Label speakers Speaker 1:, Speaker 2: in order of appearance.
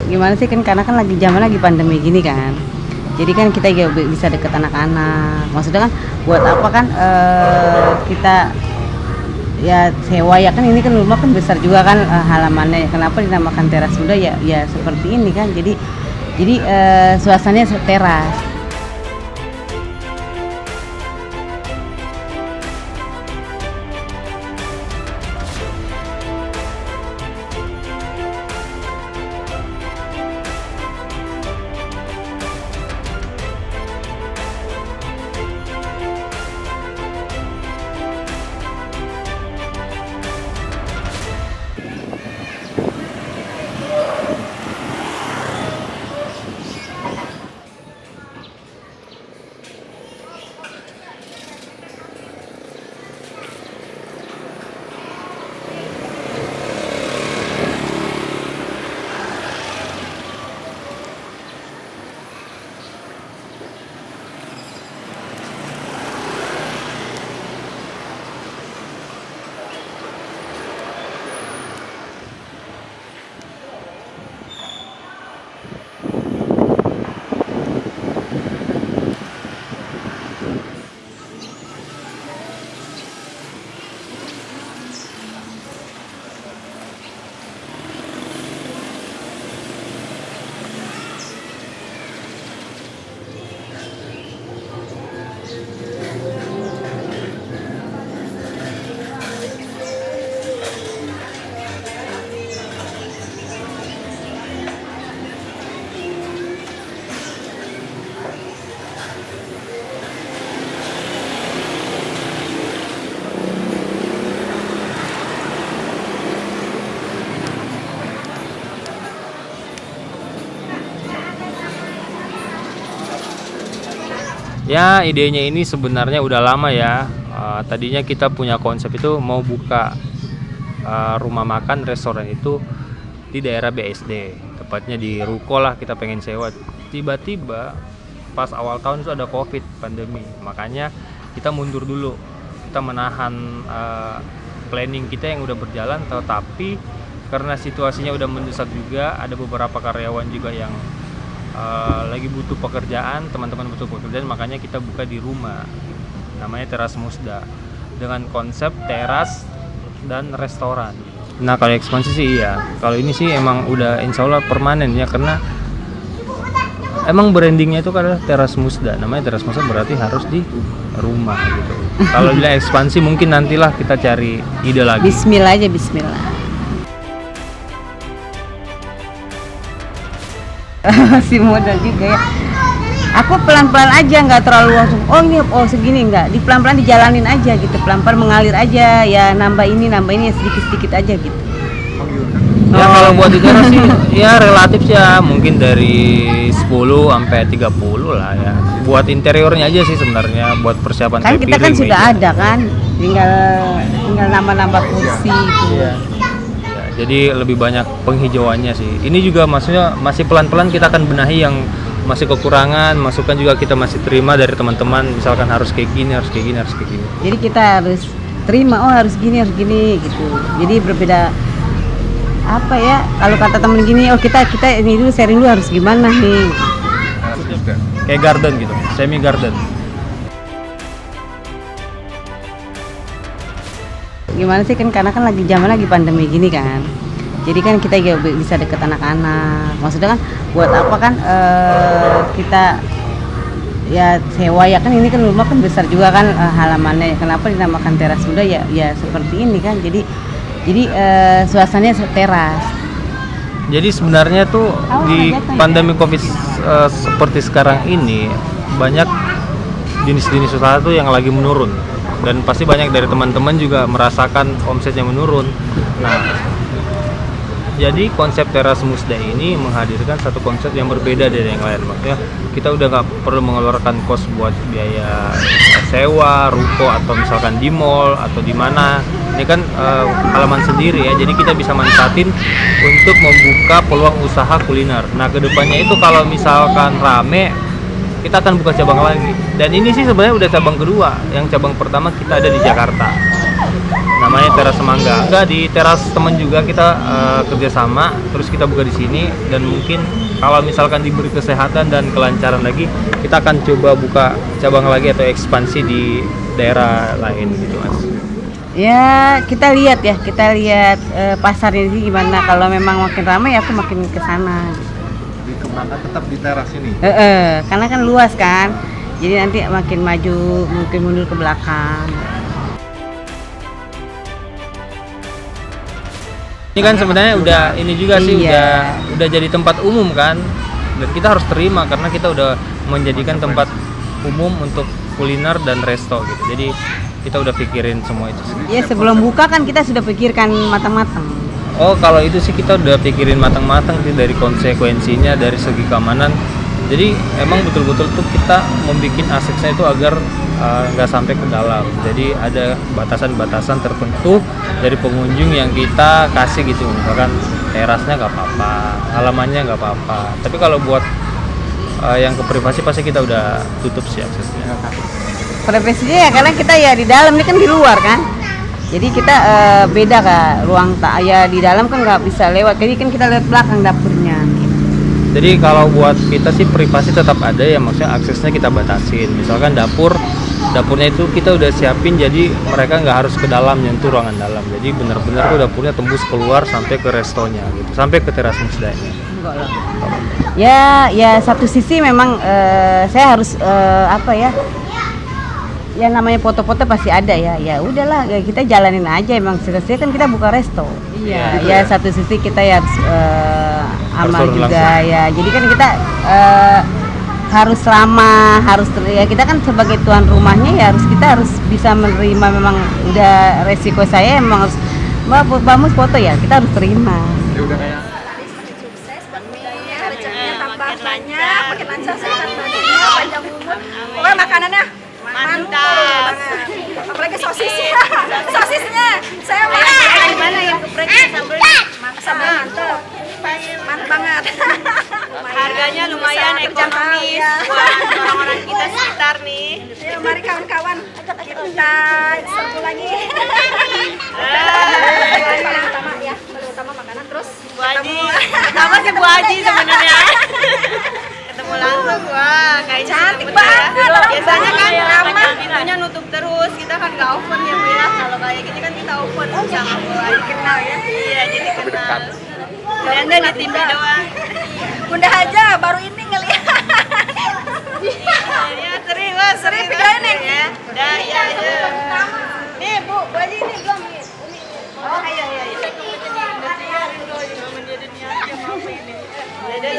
Speaker 1: Gimana sih kan karena kan lagi zaman lagi pandemi gini kan. Jadi kan kita juga bisa deket anak-anak. Maksudnya kan buat apa kan kita ya sewa ya kan ini kan rumah kan besar juga kan halamannya ya. Kenapa dinamakan teras muda ya seperti ini kan. Jadi suasananya teras.
Speaker 2: Ya, idenya ini sebenarnya udah lama ya. Tadinya kita punya konsep itu mau buka rumah makan restoran itu di daerah BSD, tepatnya di Ruko lah kita pengen sewa. Tiba-tiba pas awal tahun itu ada COVID pandemi, makanya kita mundur dulu. Kita menahan planning kita yang udah berjalan, tetapi karena situasinya udah mendesak juga, ada beberapa karyawan juga yang lagi butuh pekerjaan, teman-teman butuh pekerjaan, makanya kita buka di rumah, namanya Teras Musda, dengan konsep teras dan restoran. Nah kalau ekspansi sih iya, kalau ini sih emang udah insya Allah permanen ya, karena emang brandingnya itu karena Teras Musda, namanya Teras Musda berarti harus di rumah gitu. Kalau bilang ekspansi mungkin nantilah kita cari ide lagi.
Speaker 1: Bismillah aja, bismillah. Masih muda juga ya. Aku pelan-pelan aja, nggak terlalu langsung segini, nggak, di pelan-pelan dijalanin aja gitu, pelan-pelan mengalir aja ya, nambah ini ya sedikit-sedikit aja gitu.
Speaker 2: Ya kalau buat di teras sih ya relatif ya, mungkin dari 10 sampai 30 lah ya. Buat interiornya aja sih sebenarnya, buat persiapan
Speaker 1: Kan
Speaker 2: kayak
Speaker 1: kita kan
Speaker 2: piring,
Speaker 1: sudah
Speaker 2: meja.
Speaker 1: ada kan, tinggal nambah-nambah kursi gitu.
Speaker 2: Ya, jadi lebih banyak penghijauannya sih. Ini juga maksudnya masih pelan-pelan kita akan benahi yang masih kekurangan, masukan juga kita masih terima dari teman-teman, misalkan harus kayak gini, harus kayak gini, harus kayak gini.
Speaker 1: Jadi kita harus terima, harus gini gitu. Jadi berbeda apa ya, kalau kata temen gini, kita ini dulu sharing dulu harus gimana nih.
Speaker 2: Kayak garden gitu, semi garden.
Speaker 1: Gimana sih kan karena kan lagi zaman lagi pandemi gini kan. Jadi kan kita juga bisa deket anak-anak. Maksudnya kan buat apa kan kita ya sewa ya kan, ini kan rumah kan besar juga kan halamannya. Kenapa dinamakan teras muda ya seperti ini kan. Jadi suasananya teras.
Speaker 2: Jadi sebenarnya tuh di pandemi Covid seperti sekarang ini banyak jenis-jenis usaha tuh yang lagi menurun, dan pasti banyak dari teman-teman juga merasakan omsetnya menurun. Nah, jadi konsep Teras Musda ini menghadirkan satu konsep yang berbeda dari yang lain. Maksudnya kita udah nggak perlu mengeluarkan kos buat biaya sewa, ruko, atau misalkan di mall atau di mana. Ini kan halaman sendiri ya, jadi kita bisa manfaatin untuk membuka peluang usaha kuliner. Nah, kedepannya itu kalau misalkan rame, kita akan buka cabang lagi. Dan ini sih sebenarnya udah cabang kedua. Yang cabang pertama kita ada di Jakarta. namanya Teras Semangga. Enggak, di teras teman juga kita kerjasama, terus kita buka di sini, dan mungkin kalau misalkan diberi kesehatan dan kelancaran lagi, kita akan coba buka cabang lagi atau ekspansi di daerah lain gitu Mas.
Speaker 1: Ya kita lihat pasarnya sih gimana. Kalau memang makin ramai aku makin ke sana.
Speaker 3: Dikembangkan tetap di teras ini.
Speaker 1: Karena kan luas kan. Jadi nanti makin maju, mungkin mundur ke belakang.
Speaker 2: Ini kan sebenarnya udah ini juga sih,
Speaker 1: Iya.
Speaker 2: udah jadi tempat umum kan, dan kita harus terima karena kita udah menjadikan tempat umum untuk kuliner dan resto gitu. Jadi kita udah pikirin semua itu sih.
Speaker 1: Ya sebelum buka kan kita sudah pikirkan matang-matang.
Speaker 2: Oh, kalau itu sih kita udah pikirin matang-matang sih, dari konsekuensinya, dari segi keamanan. Jadi emang betul-betul tuh kita membuat aksesnya itu agar nggak sampai ke dalam. Jadi ada batasan-batasan tertentu dari pengunjung yang kita kasih gitu. Misalkan terasnya nggak apa-apa, halamannya nggak apa-apa. Tapi kalau buat yang ke privasi pasti kita udah tutup sih aksesnya.
Speaker 1: Privasinya ya karena kita ya di dalam, ini kan di luar kan. Jadi kita beda kak, ruang tak ya di dalam kan nggak bisa lewat. Jadi kan kita lihat belakang dapurnya.
Speaker 2: Jadi kalau buat kita sih privasi tetap ada ya, maksudnya aksesnya kita batasin. Misalkan dapurnya itu kita udah siapin, jadi mereka nggak harus ke dalam, nyentuh ruangan dalam. Jadi benar-benar tuh dapurnya tembus keluar sampai ke restonya gitu, sampai ke teras musdanya.
Speaker 1: Enggak lah. Ya satu sisi memang saya harus ya namanya foto-foto pasti ada ya. Ya udahlah, ya kita jalanin aja. Emang selesai kan kita buka resto.
Speaker 2: Iya.
Speaker 1: Ya satu sisi kita ya harus amal
Speaker 2: turun
Speaker 1: juga
Speaker 2: langsung.
Speaker 1: ya. Jadi kan kita harus ramah, ya kita kan sebagai tuan rumahnya ya kita harus bisa menerima. Memang udah resiko saya emang harus Mbak Mus foto ya, kita harus terima.
Speaker 3: Ya udah kayak
Speaker 4: rezekinya tambah banyak, makin lancar sehat badannya, panjang umur. Pokoknya makanannya mantap. Apalagi sosisnya, saya makan.
Speaker 5: Gimana yang gepreknya sambelnya?
Speaker 4: Sambal mantap, mantap banget.
Speaker 5: Harganya lumayan ekonomis buat orang-orang kita sekitar nih.
Speaker 4: Ayo mari kawan-kawan, kita serbu lagi. Paling utama ya, paling utama makanan terus.
Speaker 5: Bu Haji, pertama sih Bu Haji sebenarnya. Ketemu langsung, wah kayaknya
Speaker 4: Cantik
Speaker 5: dapet
Speaker 4: banget.
Speaker 5: ya. Biasanya kan
Speaker 4: Ramah.
Speaker 5: pintunya nutup terus, kita kan nggak open ya Bu ya. Kalau kayak gini kan kita open sama Bu Haji.
Speaker 4: Kenal ya.
Speaker 5: Iya, jadi kenal. Dan di TV doang.
Speaker 4: Bunda aja baru ini ngelihat.
Speaker 5: Ya sering
Speaker 4: videoin nih.
Speaker 5: ya. Dah ya. Nih Bu Haji ini belum nih. Oh iya. Jadi